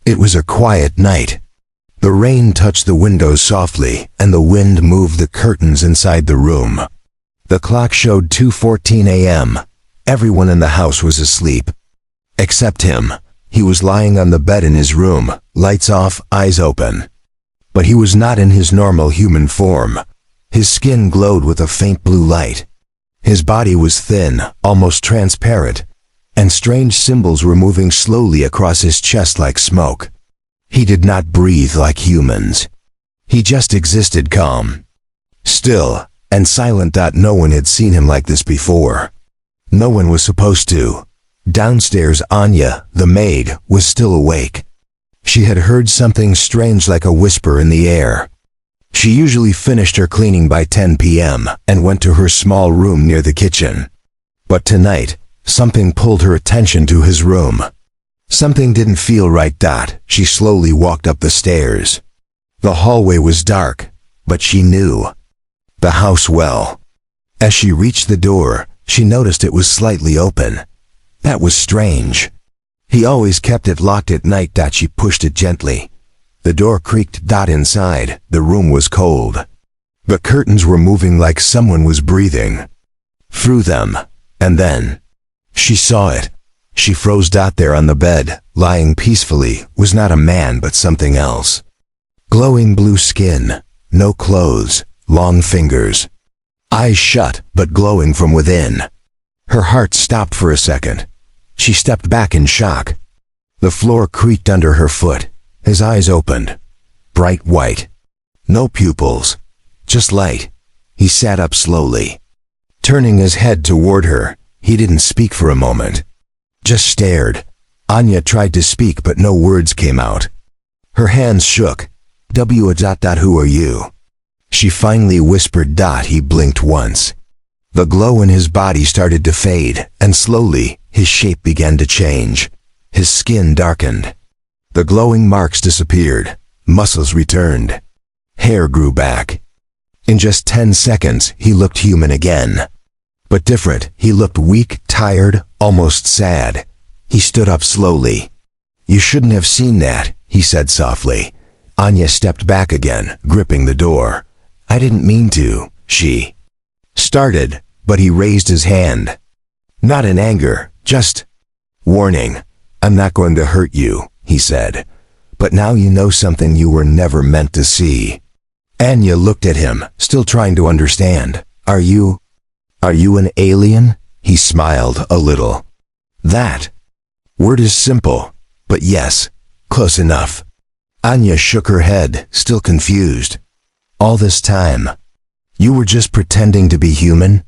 It was a quiet night. The rain touched the windows softly, and the wind moved the curtains inside the room. The clock showed 2:14 a.m. Everyone in the house was asleep. Except him. He was lying on the bed in his room, lights off, eyes open. But he was not in his normal human form. His skin glowed with a faint blue light. His body was thin, almost transparent, and strange symbols were moving slowly across his chest like smoke. He did not breathe like humans. He just existed calm, still, and silent. No one had seen him like this before. No one was supposed to. Downstairs, Anya, the maid, was still awake. She had heard something strange like a whisper in the air. She usually finished her cleaning by 10 p.m. and went to her small room near the kitchen. But tonight, something pulled her attention to his room. Something didn't feel right. She slowly walked up the stairs. The hallway was dark, but she knew the house well. As she reached the door, she noticed it was slightly open. That was strange. He always kept it locked at night. She pushed it gently. The door creaked. Inside, the room was cold. The curtains were moving like someone was breathing through them. And then she saw it. She froze. There on the bed, lying peacefully, was not a man but something else. Glowing blue skin, no clothes, long fingers. Eyes shut, but glowing from within. Her heart stopped for a second. She stepped back in shock. The floor creaked under her foot. His eyes opened. Bright white. No pupils. Just light. He sat up slowly. Turning his head toward her, he didn't speak for a moment. Just stared. Anya tried to speak, but no words came out. Her hands shook. Who are you? She finally whispered. He blinked once. The glow in his body started to fade, and slowly, his shape began to change. His skin darkened. The glowing marks disappeared. Muscles returned. Hair grew back. In just 10 seconds, he looked human again. But different. He looked weak, tired, almost sad. He stood up slowly. You shouldn't have seen that, he said softly. Anya stepped back again, gripping the door. I didn't mean to, she started, but he raised his hand. Not in anger, just warning. I'm not going to hurt you, he said. But now you know something you were never meant to see. Anya looked at him, still trying to understand. Are you an alien? He smiled a little. That word is simple, but yes, close enough. Anya shook her head, still confused. All this time, you were just pretending to be human?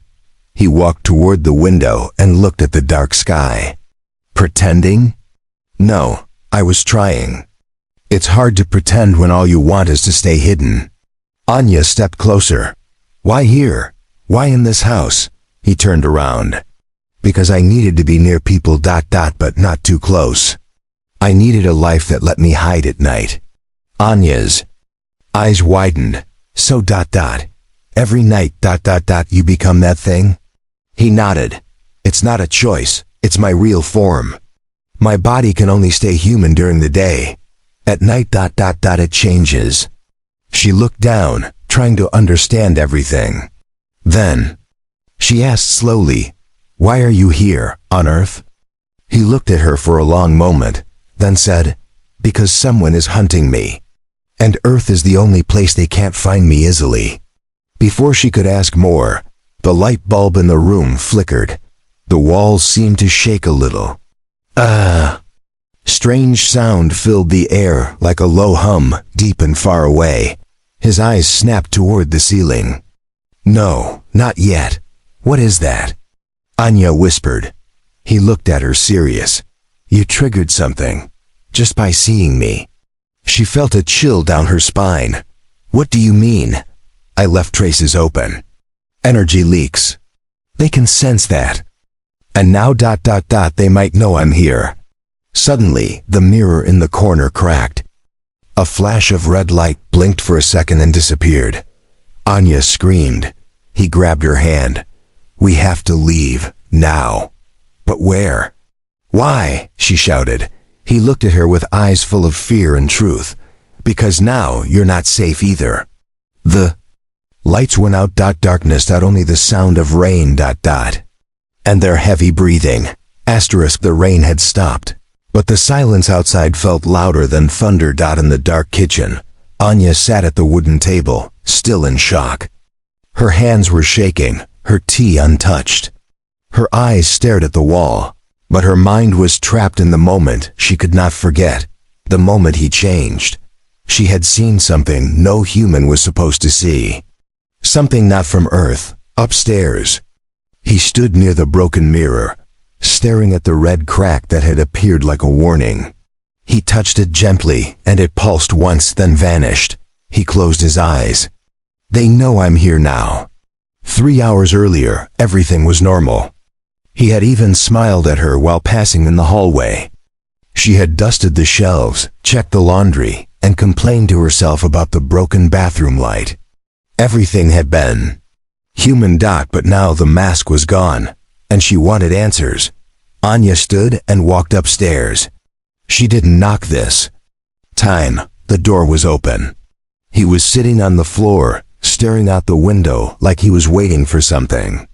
He walked toward the window and looked at the dark sky. Pretending? No, I was trying. It's hard to pretend when all you want is to stay hidden. Anya stepped closer. Why here? Why in this house? He turned around. Because I needed to be near people. But not too close. I needed a life that let me hide at night. Anya's eyes widened. So every night. You become that thing? He nodded. It's not a choice. It's my real form. My body can only stay human during the day. At night. It changes. She looked down, trying to understand everything. Then she asked slowly, why are you here, on Earth? He looked at her for a long moment, then said, because someone is hunting me. And Earth is the only place they can't find me easily. Before she could ask more, the light bulb in the room flickered. The walls seemed to shake a little. Strange sound filled the air like a low hum, deep and far away. His eyes snapped toward the ceiling. No, not yet. What is that? Anya whispered. He looked at her serious. You triggered something. Just by seeing me. She felt a chill down her spine. What do you mean? I left traces open. Energy leaks. They can sense that. And now they might know I'm here. Suddenly, the mirror in the corner cracked. A flash of red light blinked for a second and disappeared. Anya screamed. He grabbed her hand. We have to leave, now. But where? Why? She shouted. He looked at her with eyes full of fear and truth. Because now you're not safe either. The lights went out. Darkness. Only the sound of rain. And their heavy breathing. The rain had stopped. But the silence outside felt louder than thunder. In the dark kitchen, Anya sat at the wooden table, still in shock. Her hands were shaking, her tea untouched. Her eyes stared at the wall, but her mind was trapped in the moment she could not forget, the moment he changed. She had seen something no human was supposed to see. Something not from Earth, upstairs. He stood near the broken mirror, staring at the red crack that had appeared like a warning. He touched it gently, and it pulsed once, then vanished. He closed his eyes. They know I'm here now. 3 hours earlier, everything was normal. He had even smiled at her while passing in the hallway. She had dusted the shelves, checked the laundry, and complained to herself about the broken bathroom light. Everything had been human. But now the mask was gone, and she wanted answers. Anya stood and walked upstairs. She didn't knock this time. The door was open. He was sitting on the floor, staring out the window like he was waiting for something.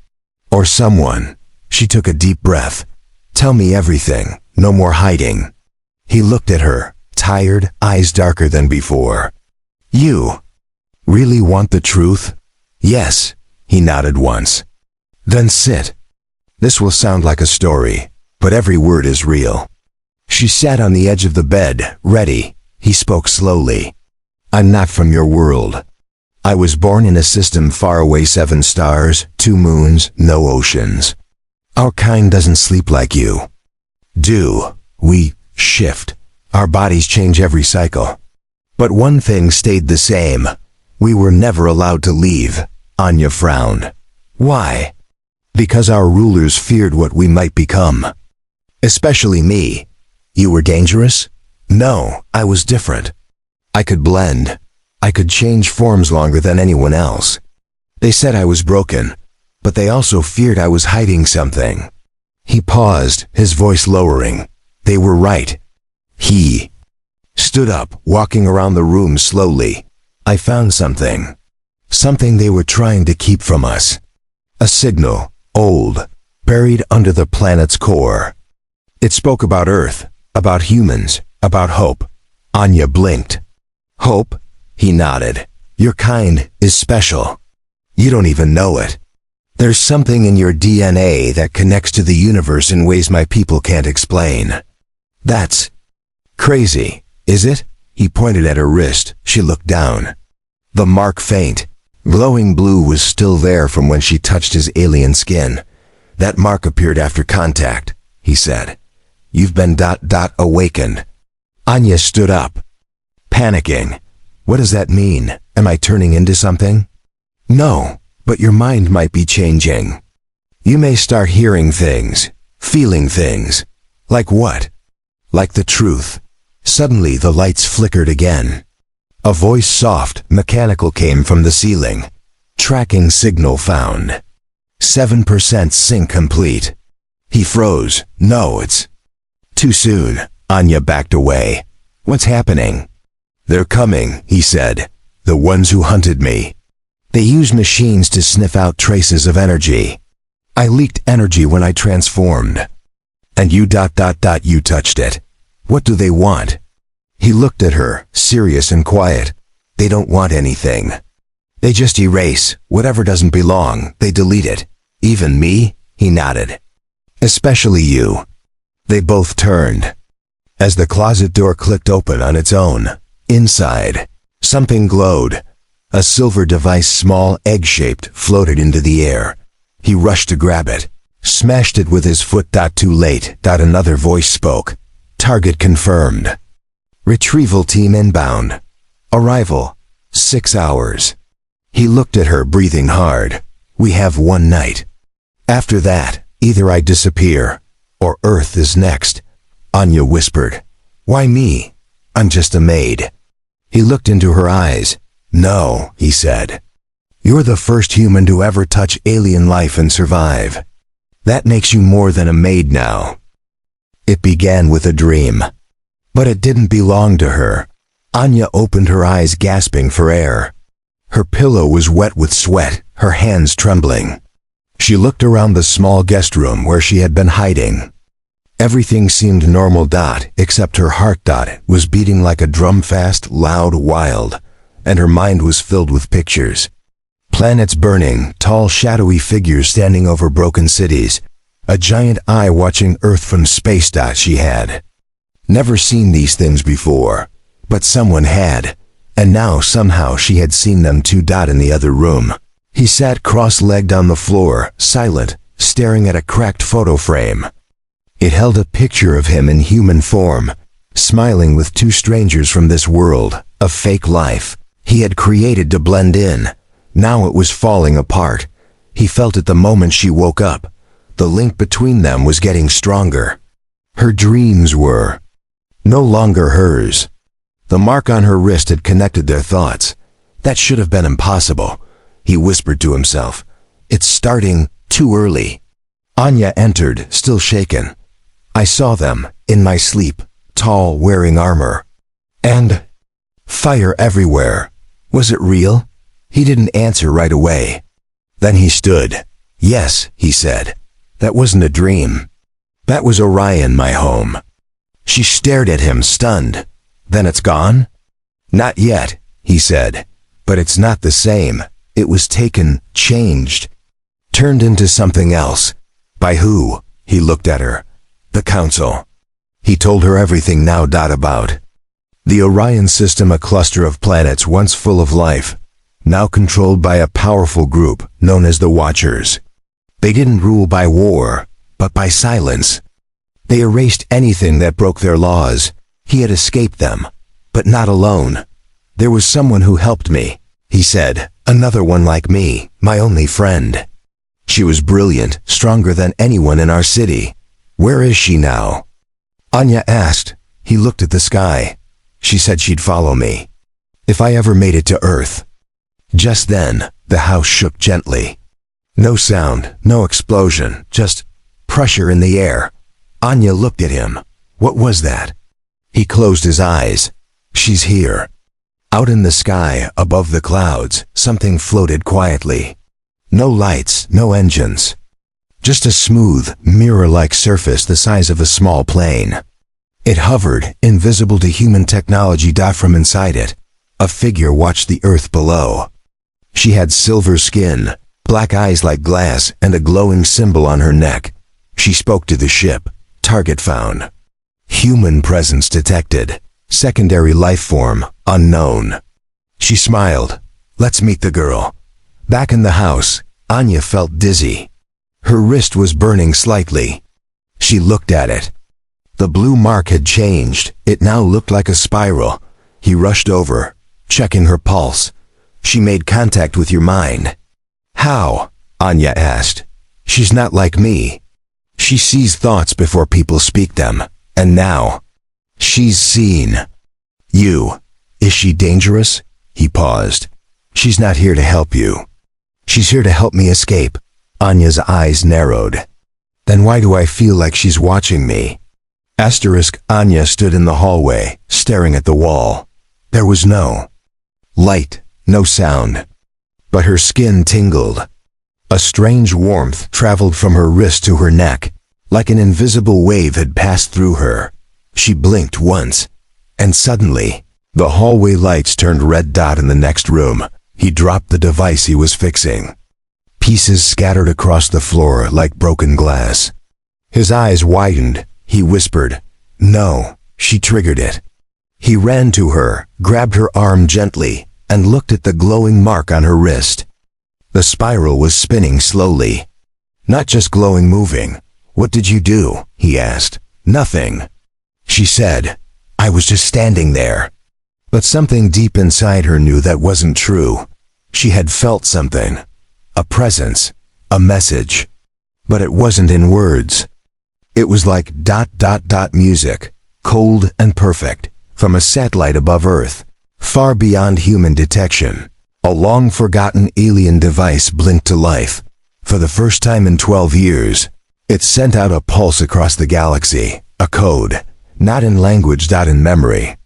Or someone. She took a deep breath. Tell me everything, no more hiding. He looked at her, tired, eyes darker than before. You really want the truth? Yes, he nodded once. Then sit. This will sound like a story, but every word is real. She sat on the edge of the bed, ready. He spoke slowly. I'm not from your world. I was born in a system far away, 7 stars, 2 moons, no oceans. Our kind doesn't sleep like you. We shift. Our bodies change every cycle. But one thing stayed the same. We were never allowed to leave. Anya frowned. Why? Because our rulers feared what we might become. Especially me. You were dangerous? No, I was different. I could blend. I could change forms longer than anyone else. They said I was broken, but they also feared I was hiding something. He paused, his voice lowering. They were right. He stood up, walking around the room slowly. I found something. Something they were trying to keep from us. A signal, old, buried under the planet's core. It spoke about Earth, about humans, about hope. Anya blinked. Hope? He nodded. Your kind is special. You don't even know it. There's something in your DNA that connects to the universe in ways my people can't explain. That's crazy, is it? He pointed at her wrist. She looked down. The mark faint. Glowing blue was still there from when she touched his alien skin. That mark appeared after contact, he said. You've been awakened. Anya stood up, panicking. What does that mean? Am I turning into something? No, but your mind might be changing. You may start hearing things, feeling things. Like what? Like the truth. Suddenly the lights flickered again. A voice, soft, mechanical, came from the ceiling. Tracking signal found. 7% sync complete. He froze. No, it's too soon. Anya backed away. What's happening? They're coming, he said. The ones who hunted me. They used machines to sniff out traces of energy. I leaked energy when I transformed. And you touched it. What do they want? He looked at her, serious and quiet. They don't want anything. They just erase. Whatever doesn't belong, they delete it. Even me? He nodded. Especially you. They both turned. As the closet door clicked open on its own, inside, something glowed. A silver device, small, egg-shaped, floated into the air. He rushed to grab it, smashed it with his foot. Too late. Another voice spoke. Target confirmed. Retrieval team inbound. Arrival, 6 hours. He looked at her, breathing hard. We have 1 night. After that, either I disappear, or Earth is next. Anya whispered. Why me? I'm just a maid. He looked into her eyes. No, he said. You're the first human to ever touch alien life and survive. That makes you more than a maid now. It began with a dream. But it didn't belong to her. Anya opened her eyes, gasping for air. Her pillow was wet with sweat, her hands trembling. She looked around the small guest room where she had been hiding. Everything seemed normal, except her heart was beating like a drum, fast, loud, wild, and her mind was filled with pictures. Planets burning, tall shadowy figures standing over broken cities, a giant eye watching Earth from space. She had never seen these things before, but someone had, and now somehow she had seen them too. In the other room, he sat cross-legged on the floor, silent, staring at a cracked photo frame. It held a picture of him in human form, smiling with two strangers from this world, a fake life he had created to blend in. Now it was falling apart. He felt it the moment she woke up. The link between them was getting stronger. Her dreams were no longer hers. The mark on her wrist had connected their thoughts. That should have been impossible, he whispered to himself. It's starting too early. Anya entered, still shaken. I saw them, in my sleep, tall, wearing armor. And fire everywhere. Was it real? He didn't answer right away. Then he stood. Yes, he said. That wasn't a dream. That was Orion, my home. She stared at him, stunned. Then it's gone? Not yet, he said. But it's not the same. It was taken, changed, turned into something else. By who? He looked at her. The Council. He told her everything now. About the Orion system, a cluster of planets once full of life, now controlled by a powerful group known as the Watchers. They didn't rule by war, but by silence. They erased anything that broke their laws. He had escaped them, but not alone. There was someone who helped me, he said, another one like me, my only friend. She was brilliant, stronger than anyone in our city. Where is she now? Anya asked. He looked at the sky. She said she'd follow me if I ever made it to Earth. Just then, the house shook gently. No sound, no explosion, just pressure in the air. Anya looked at him. What was that? He closed his eyes. She's here. Out in the sky, above the clouds, something floated quietly. No lights, no engines. Just a smooth, mirror-like surface the size of a small plane. It hovered, invisible to human technology. From inside it, a figure watched the Earth below. She had silver skin, black eyes like glass, and a glowing symbol on her neck. She spoke to the ship. Target found. Human presence detected. Secondary life form, unknown. She smiled. Let's meet the girl. Back in the house, Anya felt dizzy. Her wrist was burning slightly. She looked at it. The blue mark had changed. It now looked like a spiral. He rushed over, checking her pulse. She made contact with your mind. How? Anya asked. She's not like me. She sees thoughts before people speak them. And now, she's seen you. Is she dangerous? He paused. She's not here to help you. She's here to help me escape. Anya's eyes narrowed. Then why do I feel like she's watching me? Anya stood in the hallway, staring at the wall. There was no light, no sound. But her skin tingled. A strange warmth traveled from her wrist to her neck, like an invisible wave had passed through her. She blinked once, and suddenly, the hallway lights turned red. In the next room, he dropped the device he was fixing. Pieces scattered across the floor like broken glass. His eyes widened. He whispered, "No." She triggered it. He ran to her, grabbed her arm gently, and looked at the glowing mark on her wrist. The spiral was spinning slowly. Not just glowing, moving. What did you do? He asked. Nothing. She said, I was just standing there. But something deep inside her knew that wasn't true. She had felt something. A presence. A message. But it wasn't in words. It was like ... music. Cold and perfect. From a satellite above Earth. Far beyond human detection. A long-forgotten alien device blinked to life. For the first time in 12 years, it sent out a pulse across the galaxy, a code, Not in language. In memory.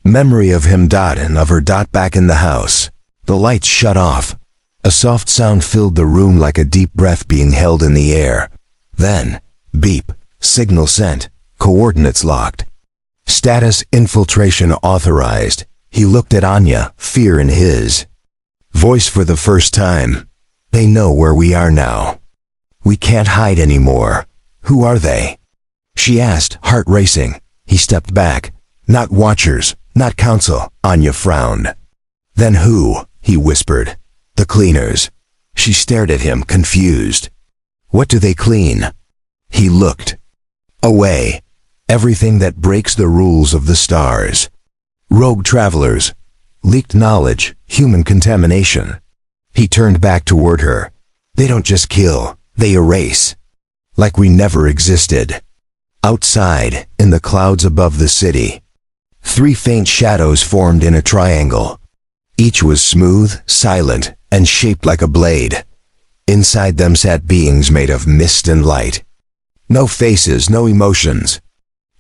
Memory of him. And of her. Back in the house. The lights shut off. A soft sound filled the room like a deep breath being held in the air. Then, beep, signal sent, coordinates locked. Status infiltration authorized. He looked at Anya, fear in his voice for the first time. They know where we are now. We can't hide anymore. Who are they? She asked, heart racing. He stepped back. Not watchers, not council. Anya frowned. Then who? He whispered. The cleaners. She stared at him, confused. What do they clean? He looked away. Everything that breaks the rules of the stars. Rogue travelers. Leaked knowledge, human contamination. He turned back toward her. They don't just kill, they erase. Like we never existed. Outside, in the clouds above the city, 3 faint shadows formed in a triangle. Each was smooth, silent, and shaped like a blade. Inside them sat beings made of mist and light. No faces, no emotions.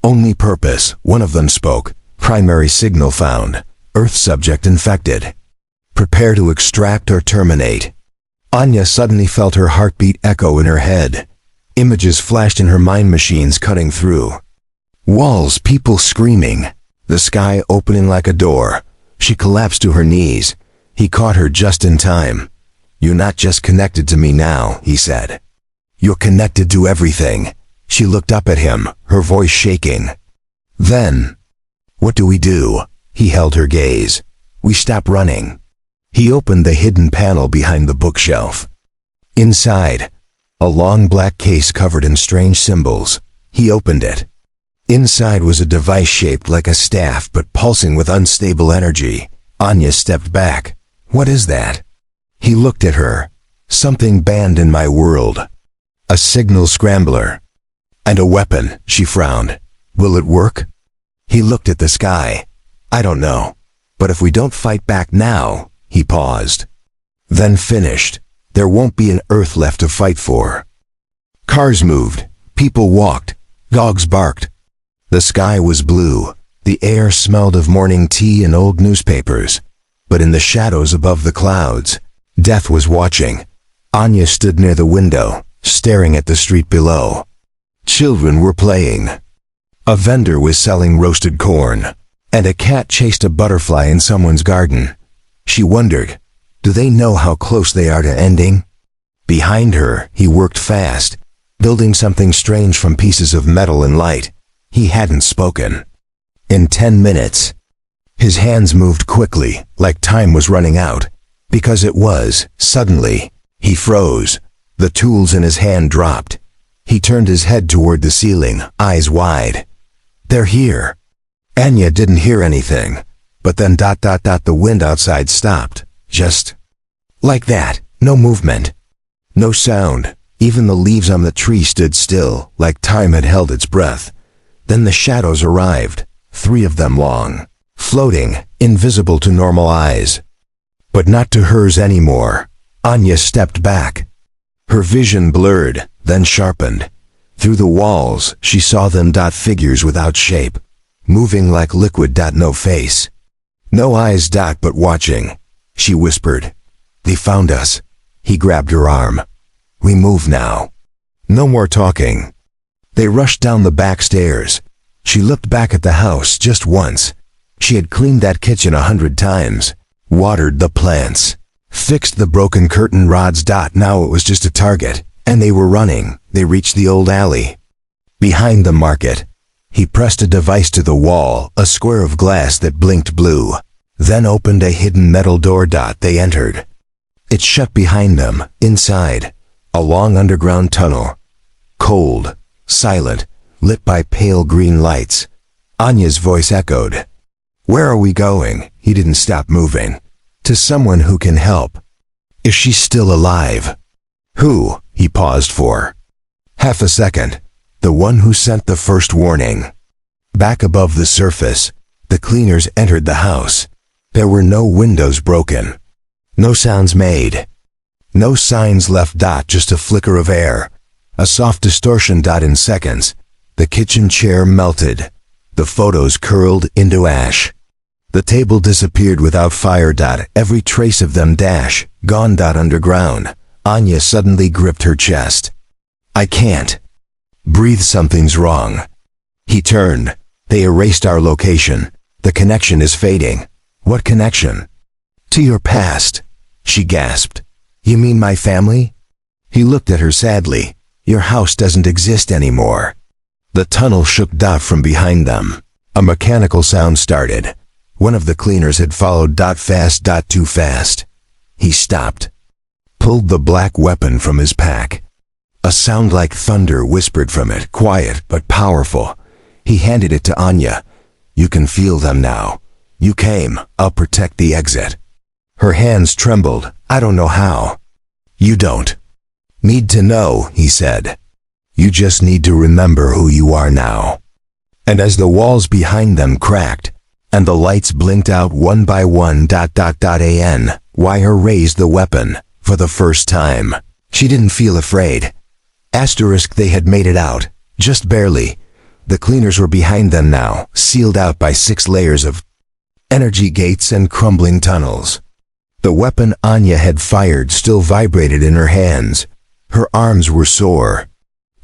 Only purpose. One of them spoke. Primary signal found. Earth subject infected. Prepare to extract or terminate. Anya suddenly felt her heartbeat echo in her head. Images flashed in her mind machines cutting through. Walls, people screaming. The sky opening like a door. She collapsed to her knees. He caught her just in time. You're not just connected to me now, he said. You're connected to everything. She looked up at him, her voice shaking. Then, what do we do? He held her gaze. We stop running. He opened the hidden panel behind the bookshelf. Inside, a long black case covered in strange symbols. He opened it. Inside was a device shaped like a staff but pulsing with unstable energy. Anya stepped back. What is that? He looked at her. Something banned in my world. A signal scrambler. And a weapon, she frowned. Will it work? He looked at the sky. I don't know. But if we don't fight back now, he paused. Then finished. There won't be an Earth left to fight for. Cars moved. People walked. Dogs barked. The sky was blue. The air smelled of morning tea and old newspapers. But in the shadows above the clouds, death was watching. Anya stood near the window, staring at the street below. Children were playing. A vendor was selling roasted corn, and a cat chased a butterfly in someone's garden. She wondered, do they know how close they are to ending? Behind her, he worked fast, building something strange from pieces of metal and light. He hadn't spoken. In 10 minutes, his hands moved quickly, like time was running out. Because it was, suddenly, he froze. The tools in his hand dropped. He turned his head toward the ceiling, eyes wide. They're here. Anya didn't hear anything. But then ... the wind outside stopped. Just like that. No movement. No sound. Even the leaves on the tree stood still, like time had held its breath. Then the shadows arrived, 3 of them long, floating, invisible to normal eyes. But not to hers anymore. Anya stepped back. Her vision blurred, then sharpened. Through the walls, she saw them. Figures without shape, moving like liquid. No face. No eyes. But watching. She whispered. They found us. He grabbed her arm. We move now. No more talking. They rushed down the back stairs. She looked back at the house just once. She had cleaned that kitchen 100 times, watered the plants, fixed the broken curtain rods. Now it was just a target, and they were running. They reached the old alley. Behind the market, he pressed a device to the wall, a square of glass that blinked blue, then opened a hidden metal door. They entered. It shut behind them. Inside, a long underground tunnel. Cold, silent, lit by pale green lights. Anya's voice echoed. Where are we going? He didn't stop moving. To someone who can help. Is she still alive? Who? He paused for half a second. The one who sent the first warning. Back above the surface, the cleaners entered the house. There were no windows broken. No sounds made. No signs left. Just a flicker of air. A soft distortion. In seconds, the kitchen chair melted. The photos curled into ash. The table disappeared without fire. Every trace of them gone. Underground. Anya suddenly gripped her chest. I can't breathe, something's wrong. He turned. They erased our location. The connection is fading. What connection? To your past, she gasped. You mean my family? He looked at her sadly. Your house doesn't exist anymore. The tunnel shook from behind them. A mechanical sound started. One of the cleaners had followed. Fast, too fast. He stopped. Pulled the black weapon from his pack. A sound like thunder whispered from it, quiet but powerful. He handed it to Anya. You can feel them now. You came. I'll protect the exit. Her hands trembled. I don't know how. You don't need to know, he said. You just need to remember who you are now. And as the walls behind them cracked, and the lights blinked out one by one. Wire raised the weapon. For the first time, she didn't feel afraid. They had made it out. Just barely. The cleaners were behind them now, sealed out by 6 layers of energy gates and crumbling tunnels. The weapon Anya had fired still vibrated in her hands. Her arms were sore.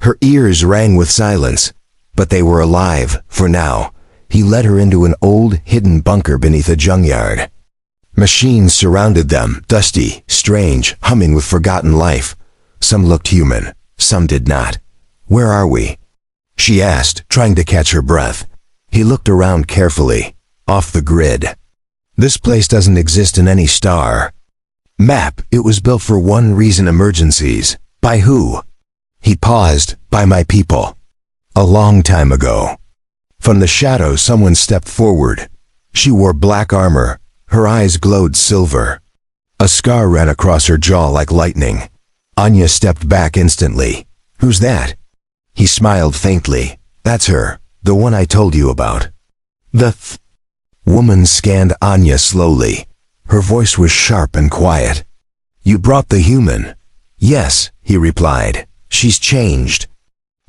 Her ears rang with silence. But they were alive, for now. He led her into an old, hidden bunker beneath a junkyard. Machines surrounded them, dusty, strange, humming with forgotten life. Some looked human, some did not. Where are we? She asked, trying to catch her breath. He looked around carefully. Off the grid. This place doesn't exist in any star map. It was built for one reason: emergencies. By who? He paused. By my people. A long time ago. From the shadows someone stepped forward. She wore black armor. Her eyes glowed silver. A scar ran across her jaw like lightning. Anya stepped back instantly. Who's that? He smiled faintly. That's her, the one I told you about. The woman scanned Anya slowly. Her voice was sharp and quiet. You brought the human? Yes, he replied. She's changed.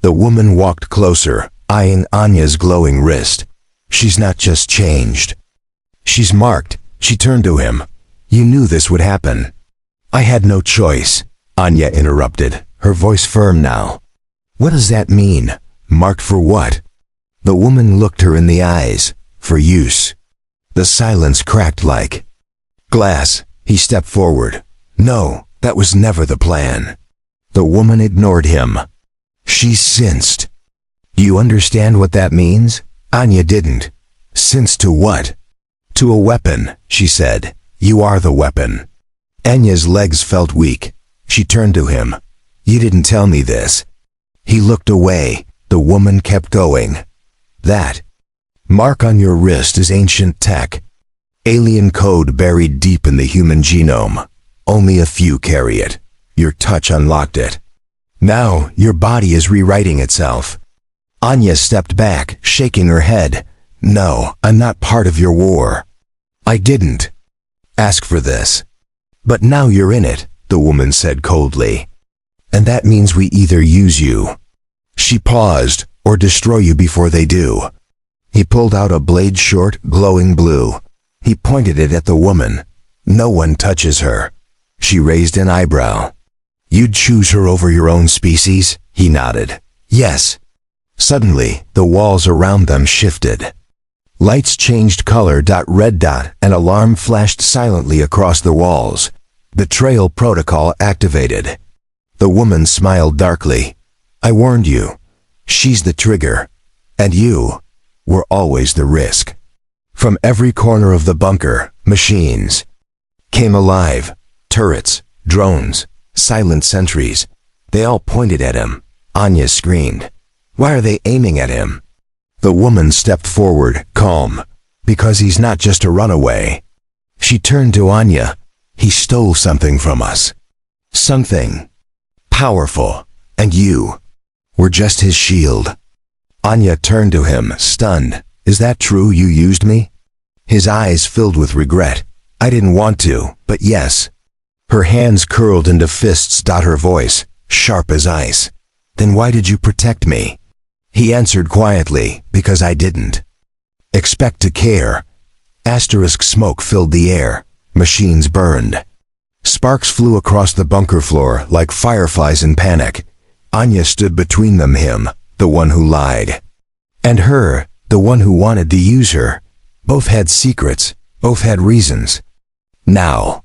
The woman walked closer, eyeing Anya's glowing wrist. She's not just changed. She's marked. She turned to him. You knew this would happen. I had no choice, Anya interrupted, her voice firm now. What does that mean? Marked for what? The woman looked her in the eyes. For use. The silence cracked like glass. He stepped forward. No, that was never the plan. The woman ignored him. She sensed. Do you understand what that means? Anya didn't. Sense to what? To a weapon, she said. You are the weapon. Anya's legs felt weak. She turned to him. You didn't tell me this. He looked away. The woman kept going. That mark on your wrist is ancient tech. Alien code buried deep in the human genome. Only a few carry it. Your touch unlocked it. Now, your body is rewriting itself. Anya stepped back, shaking her head. No, I'm not part of your war. I didn't ask for this. But now you're in it, the woman said coldly. And that means we either use you. She paused, or destroy you before they do. He pulled out a blade short, glowing blue. He pointed it at the woman. No one touches her. She raised an eyebrow. You'd choose her over your own species? He nodded. Yes. Suddenly, the walls around them shifted. Lights changed color. Red. An alarm flashed silently across the walls. Betrayal protocol activated. The woman smiled darkly. I warned you. She's the trigger. And you were always the risk. From every corner of the bunker, machines came alive. Turrets, drones, silent sentries. They all pointed at him. Anya screamed. Why are they aiming at him? The woman stepped forward, calm. Because he's not just a runaway. She turned to Anya. He stole something from us. Something powerful. And you were just his shield. Anya turned to him, stunned. Is that true? You used me? His eyes filled with regret. I didn't want to, but yes. Her hands curled into fists. Her voice, sharp as ice. Then why did you protect me? He answered quietly, because I didn't. Expect to care. Asterisk smoke filled the air. Machines burned. Sparks flew across the bunker floor like fireflies in panic. Anya stood between them, him, the one who lied, and her, the one who wanted to use her. Both had secrets, both had reasons. Now,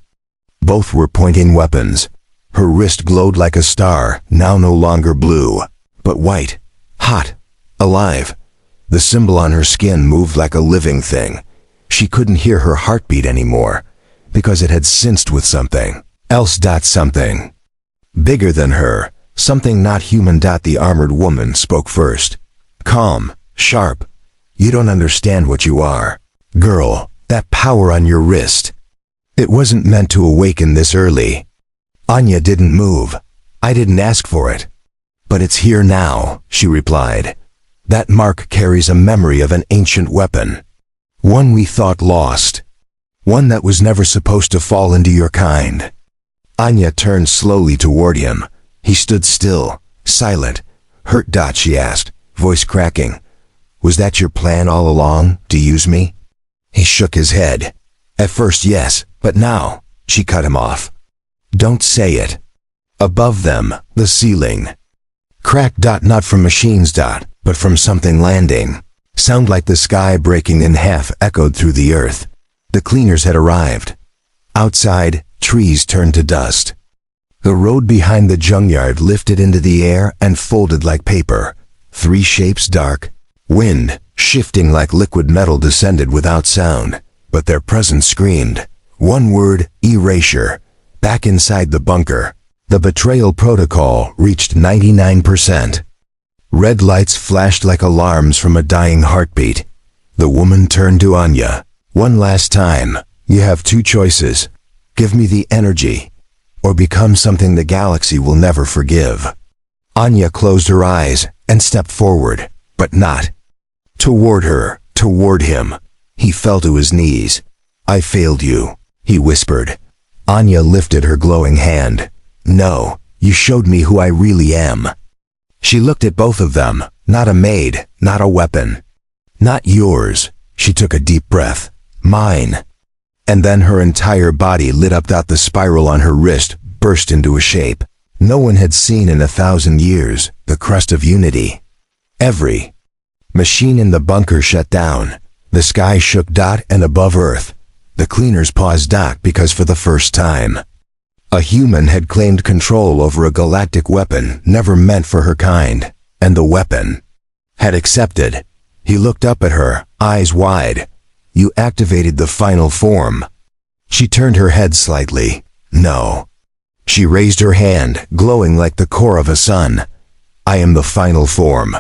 both were pointing weapons. Her wrist glowed like a star, now no longer blue, but white, hot, alive. The symbol on her skin moved like a living thing. She couldn't hear her heartbeat anymore, because it had synced with something else. Something bigger than her, something not human. The armored woman spoke first. Calm, sharp. You don't understand what you are. Girl, that power on your wrist. It wasn't meant to awaken this early. Anya didn't move. I didn't ask for it. But it's here now, she replied. That mark carries a memory of an ancient weapon. One we thought lost. One that was never supposed to fall into your kind. Anya turned slowly toward him. He stood still, silent. Hurt? She asked, voice cracking. Was that your plan all along, to use me? He shook his head. At first, yes, but now, she cut him off. Don't say it. Above them, the ceiling. Cracked. Not from machines, but from something landing. Sound like the sky breaking in half echoed through the earth. The cleaners had arrived. Outside, trees turned to dust. The road behind the junkyard lifted into the air and folded like paper. Three shapes dark. Wind, shifting like liquid metal, descended without sound, but their presence screamed. One word, erasure. Back inside the bunker, the betrayal protocol reached 99%. Red lights flashed like alarms from a dying heartbeat. The woman turned to Anya. One last time, you have two choices. Give me the energy, or become something the galaxy will never forgive. Anya closed her eyes and stepped forward, but not toward her, toward him. He fell to his knees. I failed you, he whispered. Anya lifted her glowing hand. No, you showed me who I really am. She looked at both of them, not a maid, not a weapon. Not yours. She took a deep breath. Mine. And then her entire body lit up. The spiral on her wrist burst into a shape no one had seen in 1,000 years, the crest of unity. Every machine in the bunker shut down. The sky shook. And above Earth, the cleaners paused. Because for the first time, a human had claimed control over a galactic weapon never meant for her kind, and the weapon had accepted. He looked up at her, eyes wide. You activated the final form. She turned her head slightly. No. She raised her hand, glowing like the core of a sun. I am the final form.